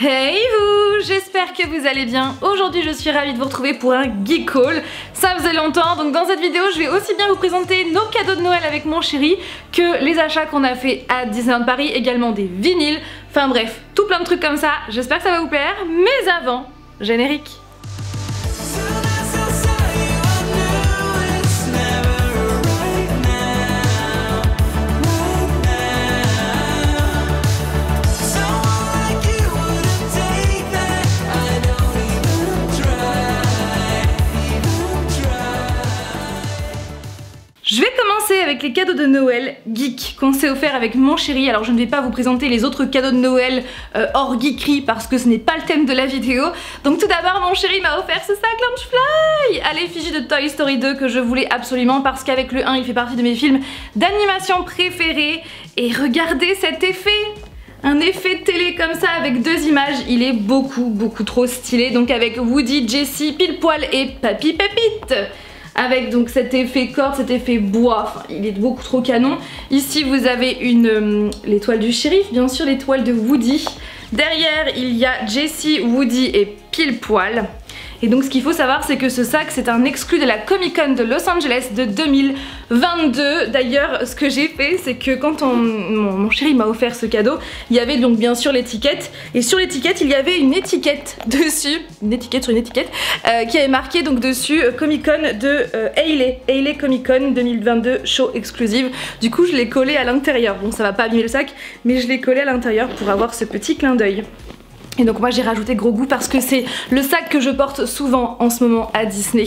Hey vous, j'espère que vous allez bien. Aujourd'hui je suis ravie de vous retrouver pour un geek haul. Ça faisait longtemps, donc dans cette vidéo je vais aussi bien vous présenter nos cadeaux de Noël avec mon chéri que les achats qu'on a fait à Disneyland Paris, également des vinyles, enfin bref, tout plein de trucs comme ça. J'espère que ça va vous plaire, mais avant, générique. Je vais commencer avec les cadeaux de Noël geek qu'on s'est offert avec mon chéri. Alors je ne vais pas vous présenter les autres cadeaux de Noël hors geekerie parce que ce n'est pas le thème de la vidéo. Donc tout d'abord mon chéri m'a offert ce sac Loungefly à l'effigie de Toy Story 2 que je voulais absolument parce qu'avec le 1 il fait partie de mes films d'animation préférés. Et regardez cet effet! Un effet télé comme ça avec deux images, il est beaucoup trop stylé. Donc avec Woody, Jessie, Pile Poil et Papy Pépite. Avec donc cet effet corde, cet effet bois, enfin, il est beaucoup trop canon. Ici vous avez l'étoile du shérif, bien sûr l'étoile de Woody. Derrière il y a Jessie, Woody et Pile Poil. Et donc ce qu'il faut savoir c'est que ce sac c'est un exclu de la Comic Con de Los Angeles de 2022. D'ailleurs ce que j'ai fait c'est que quand mon chéri m'a offert ce cadeau, il y avait donc bien sûr l'étiquette. Et sur l'étiquette il y avait une étiquette dessus, une étiquette sur une étiquette, qui avait marqué donc dessus Comic Con de Hayley Comic Con 2022 show exclusive. Du coup je l'ai collé à l'intérieur. Bon ça va pas abîmer le sac mais je l'ai collé à l'intérieur pour avoir ce petit clin d'œil. Et donc moi j'ai rajouté gros goût parce que c'est le sac que je porte souvent en ce moment à Disney.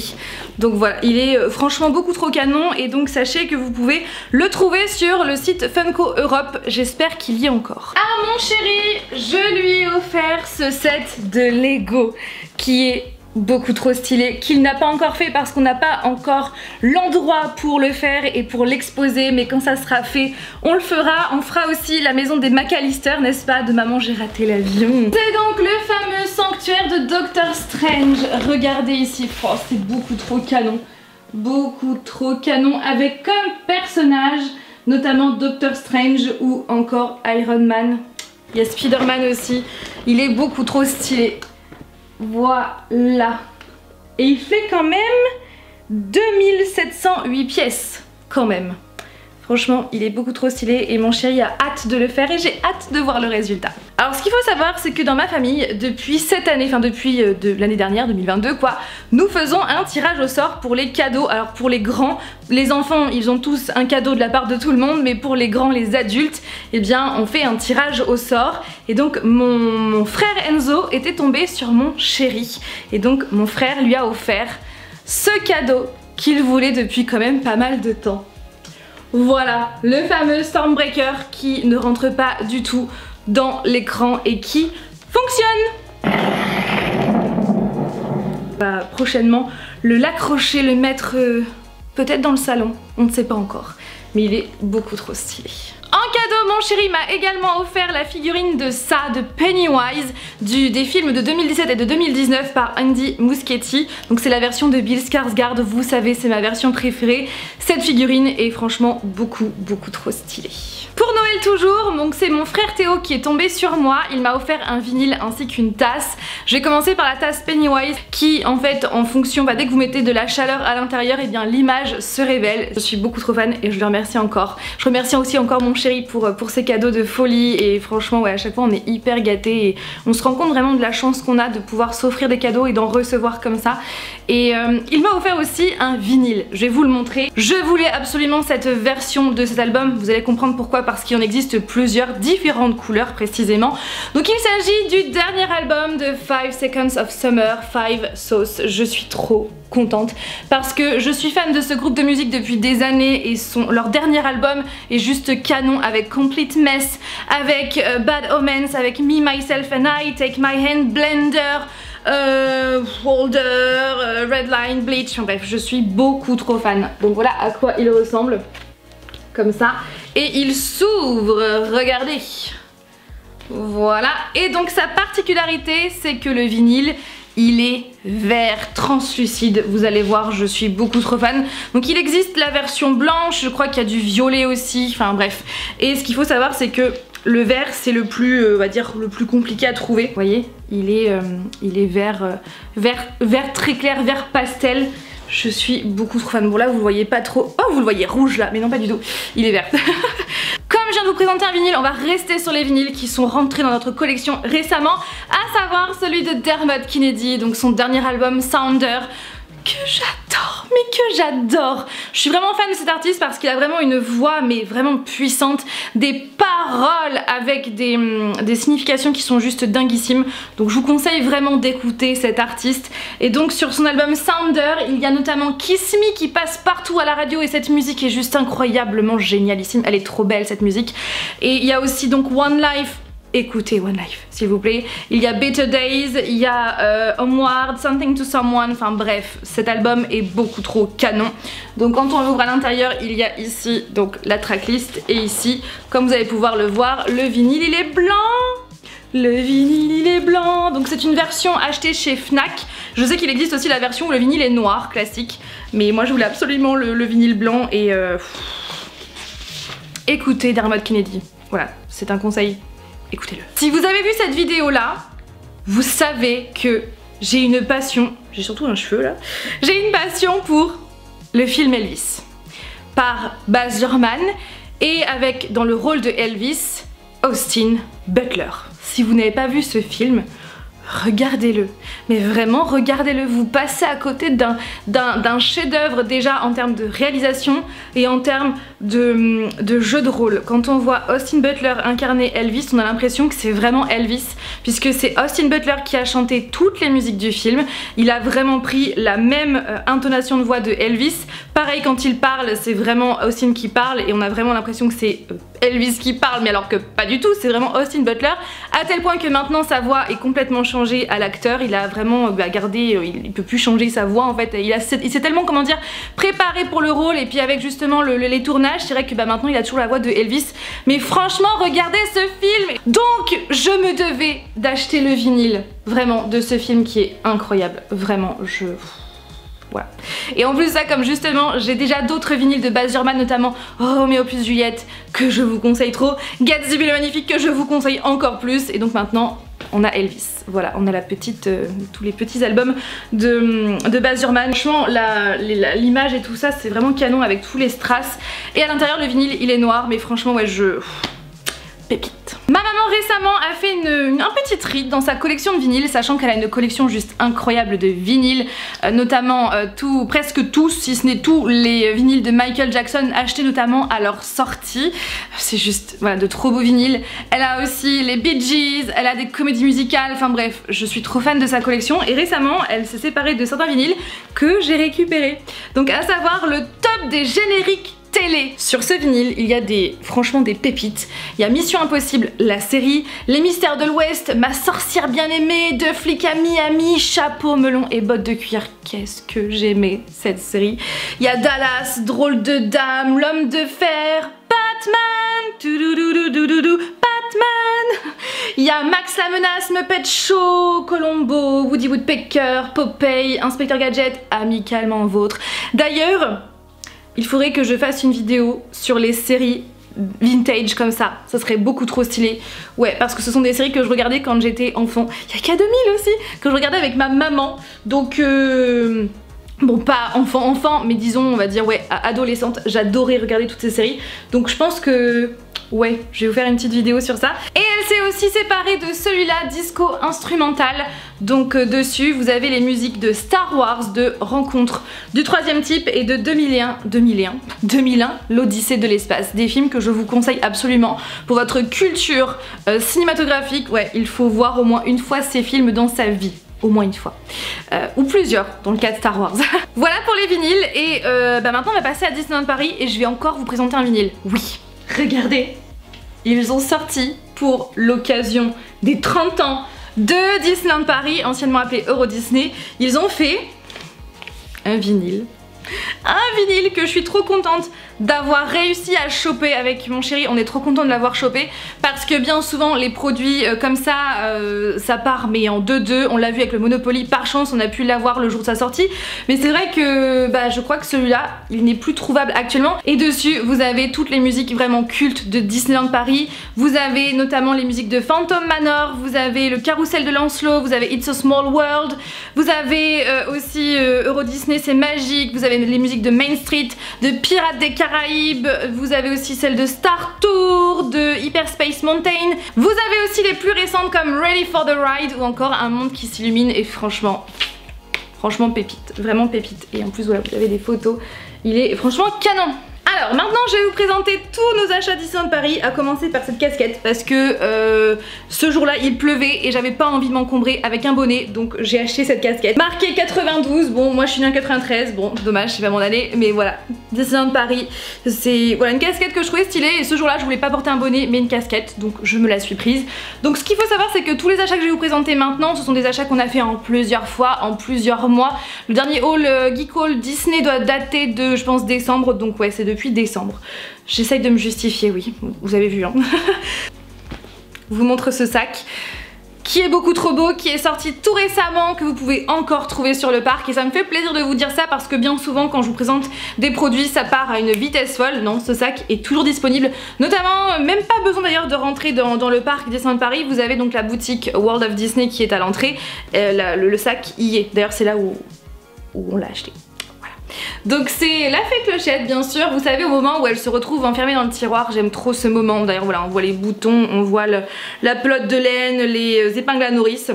Donc voilà, il est franchement beaucoup trop canon et donc sachez que vous pouvez le trouver sur le site Funko Europe. J'espère qu'il y est encore. À mon chéri, je lui ai offert ce set de Lego qui est beaucoup trop stylé, qu'il n'a pas encore fait parce qu'on n'a pas encore l'endroit pour le faire et pour l'exposer, mais quand ça sera fait on le fera. On fera aussi la maison des McAllister, n'est-ce pas, de Maman j'ai raté l'avion. C'est donc le fameux sanctuaire de Doctor Strange. Regardez ici, oh, c'est beaucoup trop canon avec comme personnage notamment Doctor Strange ou encore Iron Man. Il y a Spider-Man aussi, il est beaucoup trop stylé. Voilà. Et il fait quand même 2708 pièces. Quand même. Franchement, il est beaucoup trop stylé et mon chéri a hâte de le faire et j'ai hâte de voir le résultat. Alors ce qu'il faut savoir c'est que dans ma famille, depuis cette année, enfin depuis l'année dernière, 2022 quoi, nous faisons un tirage au sort pour les cadeaux. Alors pour les grands, les enfants ils ont tous un cadeau de la part de tout le monde, mais pour les grands, les adultes, eh bien on fait un tirage au sort. Et donc mon frère Enzo était tombé sur mon chéri. Et donc mon frère lui a offert ce cadeau qu'il voulait depuis quand même pas mal de temps. Voilà, le fameux Stormbreaker qui ne rentre pas du tout dans l'écran et qui fonctionne. On va prochainement l'accrocher, le mettre peut-être dans le salon, on ne sait pas encore, mais il est beaucoup trop stylé. En cadeau, mon chéri m'a également offert la figurine de Pennywise des films de 2017 et de 2019 par Andy Muschietti. Donc c'est la version de Bill Skarsgård, vous savez c'est ma version préférée. Cette figurine est franchement beaucoup trop stylée. Pour Noël toujours, donc c'est mon frère Théo qui est tombé sur moi, il m'a offert un vinyle ainsi qu'une tasse. Je vais commencer par la tasse Pennywise qui en fait en fonction, dès que vous mettez de la chaleur à l'intérieur, et bien l'image se révèle. Je suis beaucoup trop fan et je le remercie encore. Je remercie aussi encore mon chéri pour ses cadeaux de folie et franchement ouais, à chaque fois on est hyper gâtés et on se rend compte vraiment de la chance qu'on a de pouvoir s'offrir des cadeaux et d'en recevoir comme ça. Et il m'a offert aussi un vinyle, je vais vous le montrer. Je voulais absolument cette version de cet album, vous allez comprendre pourquoi, parce qu'il en existe plusieurs différentes couleurs précisément. Donc il s'agit du dernier album de 5 Seconds of Summer, 5 Sauce. Je suis trop contente parce que je suis fan de ce groupe de musique depuis des années et leur dernier album est juste canon avec Complete Mess, avec Bad Omens, avec Me, Myself and I, Take My Hand, Blender, Holder, Redline, Bleach, enfin bref je suis beaucoup trop fan. Donc voilà à quoi il ressemble, comme ça, et il s'ouvre, regardez. Voilà, et donc sa particularité c'est que le vinyle il est vert translucide, vous allez voir, je suis beaucoup trop fan. Donc il existe la version blanche, je crois qu'il y a du violet aussi, enfin bref. Et ce qu'il faut savoir c'est que le vert c'est le plus, on va dire, le plus compliqué à trouver. Vous voyez, il est vert, vert très clair, vert pastel. Je suis beaucoup trop fan. Bon là vous le voyez pas trop. Oh vous le voyez rouge là, mais non pas du tout. Il est vert. Comme je viens de vous présenter un vinyle, on va rester sur les vinyles qui sont rentrés dans notre collection récemment, à savoir celui de Dermot Kennedy, donc son dernier album Sounder, que j'adore, mais que j'adore. Je suis vraiment fan de cet artiste parce qu'il a vraiment une voix mais vraiment puissante, des paroles avec des significations qui sont juste dinguissimes. Donc je vous conseille vraiment d'écouter cet artiste. Et donc sur son album Sounder, il y a notamment Kiss Me qui passe partout à la radio et cette musique est juste incroyablement génialissime. Elle est trop belle cette musique. Et il y a aussi donc One Life. Écoutez One Life s'il vous plaît. Il y a Better Days, il y a Homeward, Something to Someone, enfin bref, cet album est beaucoup trop canon. Donc quand on ouvre à l'intérieur, il y a ici donc la tracklist et ici, comme vous allez pouvoir le voir, le vinyle il est blanc. Le vinyle il est blanc, donc c'est une version achetée chez Fnac. Je sais qu'il existe aussi la version où le vinyle est noir, classique, mais moi je voulais absolument le vinyle blanc et écoutez Dermot Kennedy, voilà, c'est un conseil. Écoutez-le. Si vous avez vu cette vidéo là, vous savez que j'ai une passion, j'ai surtout un cheveu là, j'ai une passion pour le film Elvis par Baz Luhrmann et avec dans le rôle de Elvis, Austin Butler. Si vous n'avez pas vu ce film, regardez-le, mais vraiment regardez-le, vous passez à côté d'un chef-d'œuvre déjà en termes de réalisation et en termes de jeu de rôle. Quand on voit Austin Butler incarner Elvis, on a l'impression que c'est vraiment Elvis, puisque c'est Austin Butler qui a chanté toutes les musiques du film. Il a vraiment pris la même intonation de voix de Elvis. Pareil quand il parle, c'est vraiment Austin qui parle et on a vraiment l'impression que c'est Elvis qui parle, mais alors que pas du tout, c'est vraiment Austin Butler, à tel point que maintenant sa voix est complètement changée à l'acteur. Il a vraiment gardé, il peut plus changer sa voix en fait, il s'est tellement, comment dire, préparé pour le rôle, et puis avec justement les tournages, c'est vrai que maintenant il a toujours la voix de Elvis. Mais franchement regardez ce film. Donc je me devais d'acheter le vinyle vraiment de ce film qui est incroyable, vraiment voilà. Et en plus de ça, comme justement j'ai déjà d'autres vinyles de Baz Luhrmann, notamment Roméo plus Juliette que je vous conseille trop, Gatsby le Magnifique que je vous conseille encore plus, et donc maintenant on a Elvis. Voilà, on a la petite, tous les petits albums de Baz Luhrmann. Franchement l'image et tout ça c'est vraiment canon avec tous les strass, et à l'intérieur le vinyle il est noir, mais franchement ouais pépite. Ma maman récemment a fait un petit tri dans sa collection de vinyles, sachant qu'elle a une collection juste incroyable de vinyles, notamment presque tous, si ce n'est tous les vinyles de Michael Jackson achetés notamment à leur sortie. C'est juste voilà, de trop beaux vinyles. Elle a aussi les Bee Gees, elle a des comédies musicales, enfin bref, je suis trop fan de sa collection, et récemment elle s'est séparée de certains vinyles que j'ai récupérés. Donc à savoir le top des génériques télé. Sur ce vinyle, il y a franchement des pépites. Il y a Mission Impossible, la série, Les Mystères de l'Ouest, Ma sorcière bien-aimée, Deux flics à Miami, Chapeau melon et bottes de cuir. Qu'est-ce que j'aimais cette série. Il y a Dallas, Drôle de dame, L'homme de fer, Batman, Batman. Il y a Max la menace, Muppet Show, Columbo, Woody Woodpecker, Popeye, Inspecteur Gadget, Amicalement vôtre. D'ailleurs, il faudrait que je fasse une vidéo sur les séries vintage comme ça serait beaucoup trop stylé. Ouais, parce que ce sont des séries que je regardais quand j'étais enfant. Il y a K2000 aussi, que je regardais avec ma maman. Donc bon, pas enfant, mais disons, on va dire, ouais, adolescente. J'adorais regarder toutes ces séries. Donc je pense que ouais, je vais vous faire une petite vidéo sur ça. Et elle s'est aussi séparée de celui-là, disco instrumental. Donc dessus, vous avez les musiques de Star Wars, de Rencontre, du troisième type et de 2001, l'Odyssée de l'espace. Des films que je vous conseille absolument pour votre culture cinématographique. Ouais, il faut voir au moins une fois ces films dans sa vie. Au moins une fois. Ou plusieurs, dans le cas de Star Wars. Voilà pour les vinyles. Et maintenant on va passer à Disneyland Paris et je vais encore vous présenter un vinyle. Oui, regardez, ils ont sorti pour l'occasion des 30 ans de Disneyland Paris, anciennement appelé Euro Disney, ils ont fait un vinyle Un vinyle que je suis trop contente d'avoir réussi à choper avec mon chéri. On est trop content de l'avoir chopé parce que bien souvent les produits comme ça, ça part mais en 2-2. On l'a vu avec le Monopoly, par chance on a pu l'avoir le jour de sa sortie. Mais c'est vrai que je crois que celui-là, il n'est plus trouvable actuellement. Et dessus, vous avez toutes les musiques vraiment cultes de Disneyland Paris. Vous avez notamment les musiques de Phantom Manor, vous avez le Carrousel de Lancelot, vous avez It's a Small World, vous avez aussi Euro Disney, c'est magique, vous avez les musiques de Main Street, de Pirates des Caraïbes, vous avez aussi celle de Star Tour, de Hyperspace Mountain, vous avez aussi les plus récentes comme Ready for the Ride ou encore Un monde qui s'illumine et franchement pépite, vraiment pépite. Et en plus voilà, vous avez des photos, il est franchement canon. Alors maintenant je vais vous présenter tous nos achats Disneyland Paris, à commencer par cette casquette parce que ce jour-là il pleuvait et j'avais pas envie de m'encombrer avec un bonnet, donc j'ai acheté cette casquette. Marquée 92, bon moi je suis née en 93, bon dommage c'est pas mon année, mais voilà, Disneyland Paris, c'est voilà une casquette que je trouvais stylée et ce jour-là je voulais pas porter un bonnet mais une casquette, donc je me la suis prise. Donc ce qu'il faut savoir c'est que tous les achats que je vais vous présenter maintenant, ce sont des achats qu'on a fait en plusieurs fois, en plusieurs mois. Le dernier haul Geek Haul Disney doit dater de je pense décembre, donc ouais c'est depuis décembre. J'essaye de me justifier, oui, vous avez vu hein. Je vous montre ce sac qui est beaucoup trop beau, qui est sorti tout récemment, que vous pouvez encore trouver sur le parc et ça me fait plaisir de vous dire ça parce que bien souvent quand je vous présente des produits ça part à une vitesse folle. Non, ce sac est toujours disponible, notamment même pas besoin d'ailleurs de rentrer dans le parc Disneyland Paris, vous avez donc la boutique World of Disney qui est à l'entrée, le sac y est, d'ailleurs c'est là où on l'a acheté. Donc c'est la fée Clochette bien sûr, vous savez au moment où elle se retrouve enfermée dans le tiroir, j'aime trop ce moment, d'ailleurs voilà on voit les boutons, on voit la pelote de laine, les épingles à nourrice.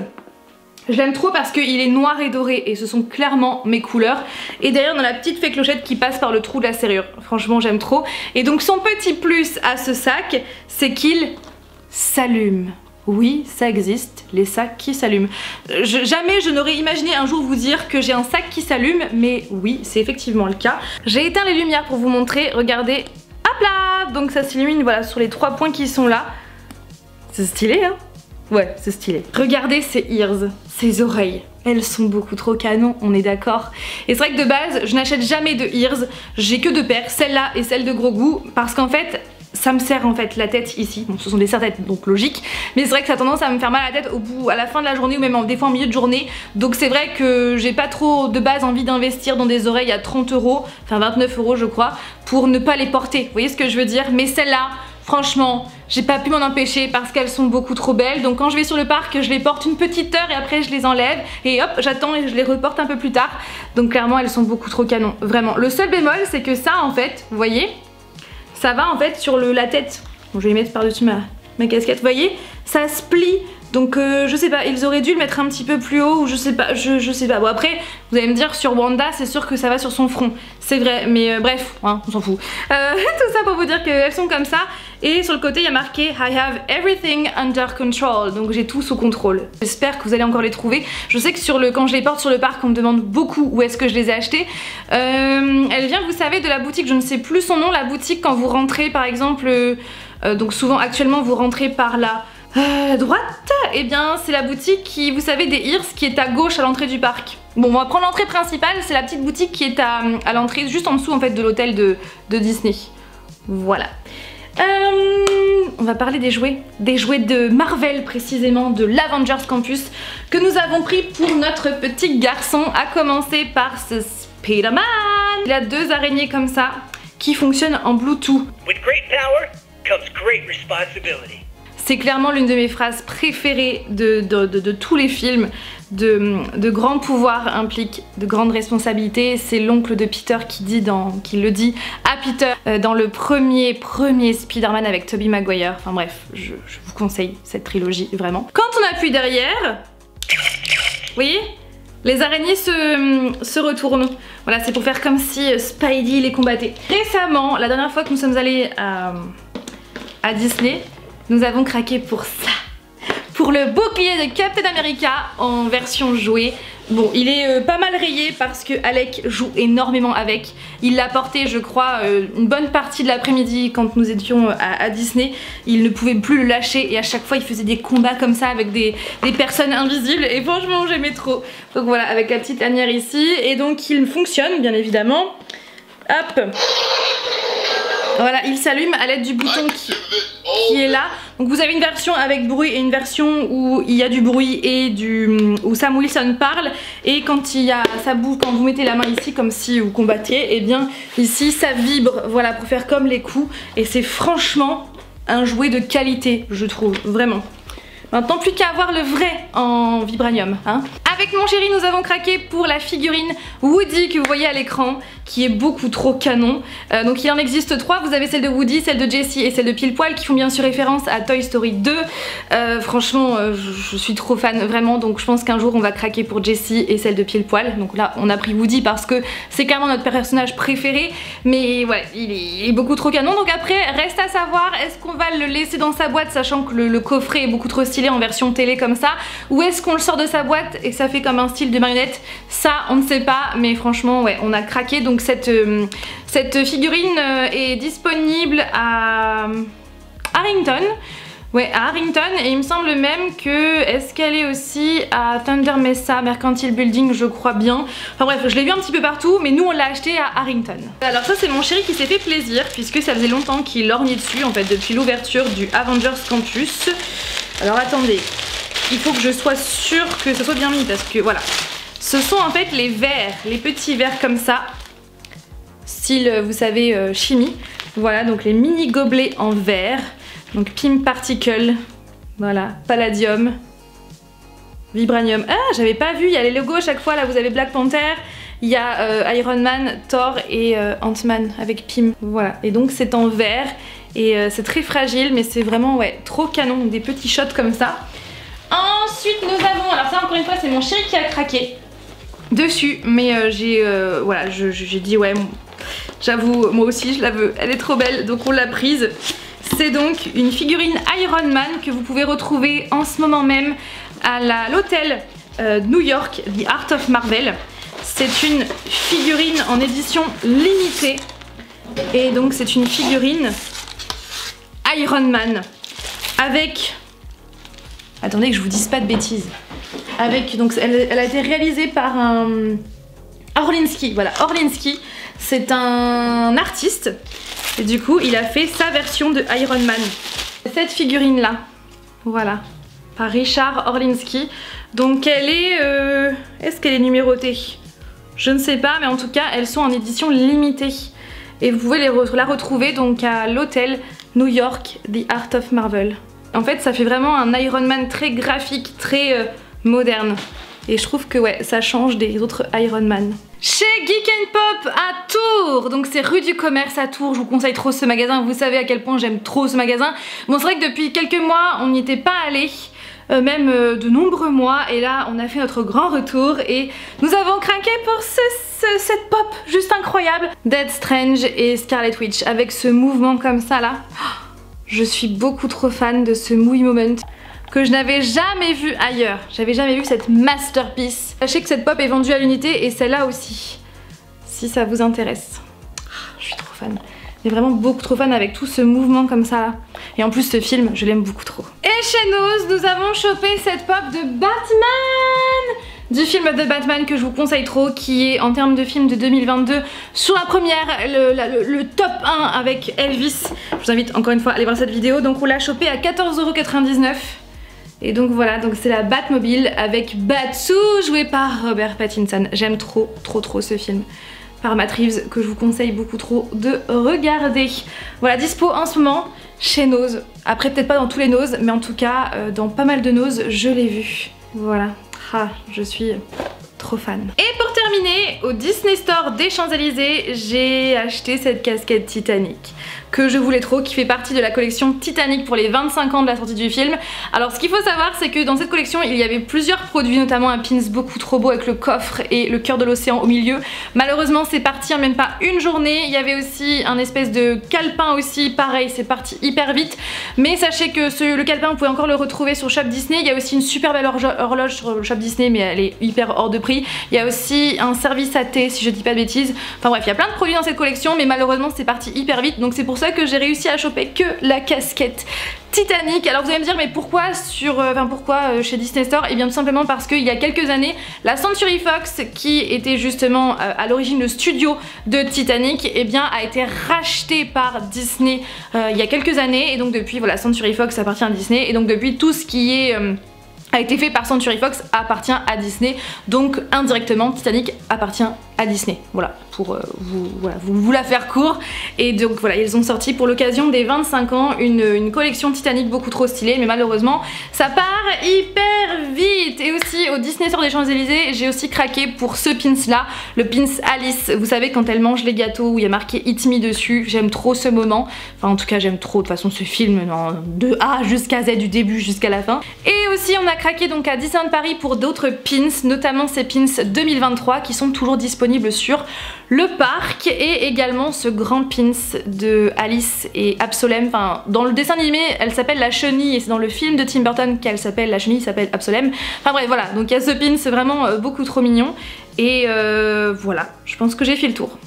Je l'aime trop parce qu'il est noir et doré et ce sont clairement mes couleurs. Et derrière on a la petite fée Clochette qui passe par le trou de la serrure, franchement j'aime trop. Et donc son petit plus à ce sac, c'est qu'il s'allume. Oui, ça existe, les sacs qui s'allument. Jamais je n'aurais imaginé un jour vous dire que j'ai un sac qui s'allume, mais oui, c'est effectivement le cas. J'ai éteint les lumières pour vous montrer, regardez, hop là. Donc ça s'illumine voilà, sur les 3 points qui sont là. C'est stylé hein. Ouais, c'est stylé. Regardez ces ears, ces oreilles. Elles sont beaucoup trop canon, on est d'accord. Et c'est vrai que de base, je n'achète jamais de ears, j'ai que 2 paires, celle-là et celle de Grogu, parce qu'en fait, ça me serre en fait la tête ici, bon ce sont des serre-têtes donc logique, mais c'est vrai que ça a tendance à me faire mal à la tête à la fin de la journée ou même des fois en milieu de journée, donc c'est vrai que j'ai pas trop de base envie d'investir dans des oreilles à 30 €, enfin 29 € je crois, pour ne pas les porter, vous voyez ce que je veux dire, mais celle-là, franchement, j'ai pas pu m'en empêcher parce qu'elles sont beaucoup trop belles, donc quand je vais sur le parc, je les porte une petite heure et après je les enlève et hop, j'attends et je les reporte un peu plus tard, donc clairement elles sont beaucoup trop canon, vraiment. Le seul bémol c'est que ça en fait, vous voyez, ça va en fait sur la tête. Bon, je vais les mettre par-dessus ma casquette. Vous voyez, ça se plie. Donc je sais pas, ils auraient dû le mettre un petit peu plus haut ou je sais pas, je sais pas. Bon après, vous allez me dire sur Wanda, c'est sûr que ça va sur son front. C'est vrai, mais bref, hein, on s'en fout. Tout ça pour vous dire qu'elles sont comme ça. Et sur le côté, il y a marqué I have everything under control. Donc j'ai tout sous contrôle. J'espère que vous allez encore les trouver. Je sais que quand je les porte sur le parc, on me demande beaucoup où est-ce que je les ai achetées. Elle vient, vous savez, de la boutique, je ne sais plus son nom, la boutique quand vous rentrez par exemple, donc souvent actuellement vous rentrez par la droite, et bien c'est la boutique qui, vous savez, des Ears qui est à gauche à l'entrée du parc. Bon, on va prendre l'entrée principale, c'est la petite boutique qui est à l'entrée, juste en dessous en fait de l'hôtel de Disney. Voilà. On va parler des jouets de Marvel précisément, de l'Avengers Campus que nous avons pris pour notre petit garçon, à commencer par ce Spider-Man. Il a 2 araignées comme ça qui fonctionnent en Bluetooth. With great power comes great responsibility. C'est clairement l'une de mes phrases préférées de tous les films. De grands pouvoirs impliquent de grandes responsabilités. C'est l'oncle de Peter qui le dit à Peter dans le premier Spider-Man avec Tobey Maguire. Enfin bref, je vous conseille cette trilogie vraiment. Quand on appuie derrière, vous voyez, les araignées se retournent. Voilà, c'est pour faire comme si Spidey les combattait. Récemment, la dernière fois que nous sommes allés à Disney, nous avons craqué pour ça. Pour le bouclier de Captain America en version jouet. Bon, il est pas mal rayé parce que Alec joue énormément avec. Il l'a porté, je crois, une bonne partie de l'après-midi quand nous étions à Disney. Il ne pouvait plus le lâcher et à chaque fois il faisait des combats comme ça avec des personnes invisibles et franchement j'aimais trop. Donc voilà, avec la petite lanière ici et donc il fonctionne bien évidemment. Hop. Voilà, il s'allume à l'aide du bouton qui est là. Donc vous avez une version avec bruit et une version où il y a du bruit et où Sam Wilson parle. Et quand il y a ça bouge, quand vous mettez la main ici comme si vous combattiez, et bien ici ça vibre, voilà, pour faire comme les coups. Et c'est franchement un jouet de qualité, je trouve, vraiment. Maintenant plus qu'à avoir le vrai en vibranium, hein. Avec mon chéri nous avons craqué pour la figurine Woody que vous voyez à l'écran, qui est beaucoup trop canon. Donc il en existe 3, vous avez celle de Woody, celle de Jessie et celle de Pile Poil qui font bien sûr référence à Toy Story 2. Franchement je suis trop fan vraiment, donc je pense qu'un jour on va craquer pour Jessie et celle de Pile Poil. Donc là on a pris Woody parce que c'est carrément notre personnage préféré, mais ouais il est beaucoup trop canon. Donc après reste à savoir, est-ce qu'on va le laisser dans sa boîte sachant que le coffret est beaucoup trop stylé en version télé comme ça, ou est-ce qu'on le sort de sa boîte et ça fait comme un style de marionnette? Ça on ne sait pas, mais franchement ouais on a craqué. Donc cette figurine est disponible à Harrington. Ouais, à Harrington, et il me semble même que, est-ce qu'elle est aussi à Thunder Mesa Mercantile Building, je crois bien. Enfin bref, je l'ai vu un petit peu partout, mais nous on l'a acheté à Harrington. Alors ça c'est mon chéri qui s'est fait plaisir, puisque ça faisait longtemps qu'il lorgnait dessus, en fait, depuis l'ouverture du Avengers Campus. Alors attendez, il faut que je sois sûre que ce soit bien mis, parce que voilà. Ce sont en fait les verres, les petits verres comme ça, style, vous savez, chimie. Voilà, donc les mini gobelets en verre. Donc Pim Particle, voilà, Palladium, Vibranium. Ah, j'avais pas vu, il y a les logos à chaque fois, là vous avez Black Panther, il y a Iron Man, Thor et Ant-Man avec Pim. Voilà, et donc c'est en verre et c'est très fragile, mais c'est vraiment ouais, trop canon, des petits shots comme ça. Ensuite nous avons, alors ça encore une fois c'est mon chéri qui a craqué dessus, mais voilà, j'ai dit ouais, j'avoue moi aussi je la veux, elle est trop belle, donc on l'a prise. C'est donc une figurine Iron Man que vous pouvez retrouver en ce moment même à l'hôtel New York, The Art of Marvel. C'est une figurine en édition limitée. Et donc c'est une figurine Iron Man avec... Attendez que je vous dise pas de bêtises. Avec, donc elle a été réalisée par un... Orlinski, voilà, Orlinski. C'est un artiste. Et du coup, il a fait sa version de Iron Man. Cette figurine-là, voilà, par Richard Orlinski. Donc elle est... Est-ce qu'elle est numérotée? Je ne sais pas, mais en tout cas, elles sont en édition limitée. Et vous pouvez la retrouver donc à l'hôtel New York, The Art of Marvel. En fait, ça fait vraiment un Iron Man très graphique, très moderne. Et je trouve que ouais, ça change des autres Iron Man. Chez Geek & Pop à Tours, donc c'est rue du Commerce à Tours, je vous conseille trop ce magasin, vous savez à quel point j'aime trop ce magasin. Bon c'est vrai que depuis quelques mois on n'y était pas allé, même de nombreux mois, et là on a fait notre grand retour et nous avons craqué pour cette pop juste incroyable. Dead Strange et Scarlet Witch avec ce mouvement comme ça là. Je suis beaucoup trop fan de ce movie moment que je n'avais jamais vu ailleurs. J'avais jamais vu cette masterpiece. Sachez que cette pop est vendue à l'unité et celle-là aussi, si ça vous intéresse. Je suis trop fan. Je suis vraiment beaucoup trop fan avec tout ce mouvement comme ça là. Et en plus ce film, je l'aime beaucoup trop. Et chez nous avons chopé cette pop de Batman, du film de Batman que je vous conseille trop, qui est en termes de film de 2022 sur la première, le top 1 avec Elvis. Je vous invite encore une fois à aller voir cette vidéo. Donc on l'a chopé à 14,99 €. Et donc voilà, donc c'est la Batmobile avec Batsu joué par Robert Pattinson. J'aime trop ce film par Matt Reeves que je vous conseille beaucoup trop de regarder. Voilà, dispo en ce moment chez Nose. Après peut-être pas dans tous les Nose, mais en tout cas dans pas mal de Nose je l'ai vu. Voilà, ah, je suis trop fan. Et pour terminer, au Disney Store des Champs-Élysées, j'ai acheté cette casquette Titanic. que je voulais trop, qui fait partie de la collection Titanic pour les 25 ans de la sortie du film. Alors ce qu'il faut savoir, c'est que dans cette collection il y avait plusieurs produits, notamment un pins beaucoup trop beau avec le coffre et le cœur de l'océan au milieu. Malheureusement c'est parti en même pas une journée. Il y avait aussi un espèce de calepin aussi, pareil c'est parti hyper vite. Mais sachez que le calepin vous pouvez encore le retrouver sur Shop Disney. Il y a aussi une super belle horloge sur le Shop Disney, mais elle est hyper hors de prix. Il y a aussi un service à thé si je dis pas de bêtises. Enfin bref, il y a plein de produits dans cette collection, mais malheureusement c'est parti hyper vite. Donc c'est pour ça que j'ai réussi à choper que la casquette Titanic. Alors vous allez me dire mais pourquoi chez Disney Store? Et bien tout simplement parce qu'il y a quelques années la Century Fox, qui était justement à l'origine le studio de Titanic, et bien a été racheté par Disney il y a quelques années, et donc depuis voilà, Century Fox appartient à Disney, et donc depuis tout ce qui est a été fait par Century Fox appartient à Disney, donc indirectement Titanic appartient à Disney. Voilà, pour vous la faire court. Et donc voilà, ils ont sorti pour l'occasion des 25 ans une collection Titanic beaucoup trop stylée, mais malheureusement ça part hyper vite. Et aussi au Disney Store des Champs-Élysées, j'ai aussi craqué pour ce pins là, le pins Alice. Vous savez, quand elle mange les gâteaux où il y a marqué Eat Me dessus, j'aime trop ce moment. Enfin en tout cas j'aime trop de toute façon ce film de A jusqu'à Z, du début jusqu'à la fin. Et aussi on a craqué donc à Disneyland Paris pour d'autres pins, notamment ces pins 2023 qui sont toujours disponibles sur le parc, et également ce grand pins de Alice et Absolem. Enfin, dans le dessin animé elle s'appelle la chenille, et c'est dans le film de Tim Burton qu'elle s'appelle la chenille, s'appelle Absolem. Enfin bref voilà, donc il y a ce pin, c'est vraiment beaucoup trop mignon. Et voilà, je pense que j'ai fait le tour.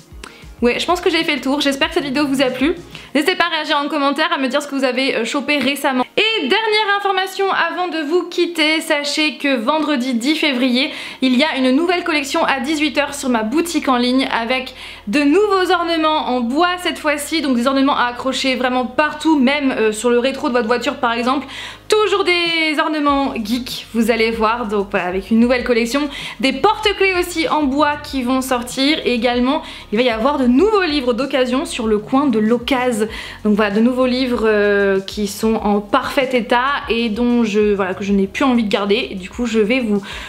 Ouais, je pense que j'ai fait le tour, j'espère que cette vidéo vous a plu. N'hésitez pas à réagir en commentaire, à me dire ce que vous avez chopé récemment. Et dernière information avant de vous quitter, sachez que vendredi 10 février, il y a une nouvelle collection à 18 h sur ma boutique en ligne, avec de nouveaux ornements en bois cette fois-ci, donc des ornements à accrocher vraiment partout, même sur le rétro de votre voiture par exemple. Toujours des ornements geek, vous allez voir, donc voilà, avec une nouvelle collection. Des porte-clés aussi en bois qui vont sortir, et également il va y avoir de nouveaux livres d'occasion sur le coin de l'Occase. Donc voilà, de nouveaux livres qui sont en parfait état et dont que je n'ai plus envie de garder, et du coup je vais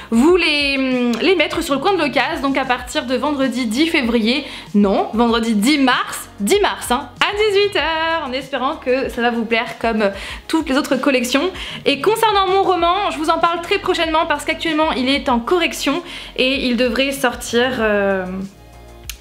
vous les mettre sur le coin de l'Occase, donc à partir de vendredi 10 février, non, vendredi 10 mars hein, à 18 h, en espérant que ça va vous plaire comme toutes les autres collections. Et concernant mon roman, je vous en parle très prochainement parce qu'actuellement il est en correction et il devrait sortir...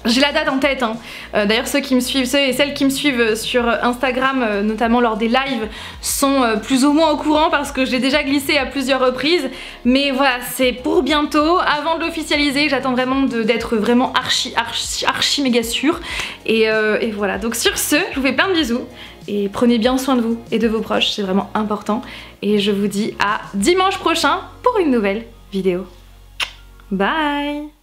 J'ai la date en tête, hein. D'ailleurs ceux et celles qui me suivent sur Instagram, notamment lors des lives, sont plus ou moins au courant parce que je l'ai déjà glissé à plusieurs reprises. Mais voilà, c'est pour bientôt. Avant de l'officialiser, j'attends vraiment d'être vraiment archi méga sûre. Et voilà, donc sur ce, je vous fais plein de bisous. Et prenez bien soin de vous et de vos proches, c'est vraiment important. Et je vous dis à dimanche prochain pour une nouvelle vidéo. Bye!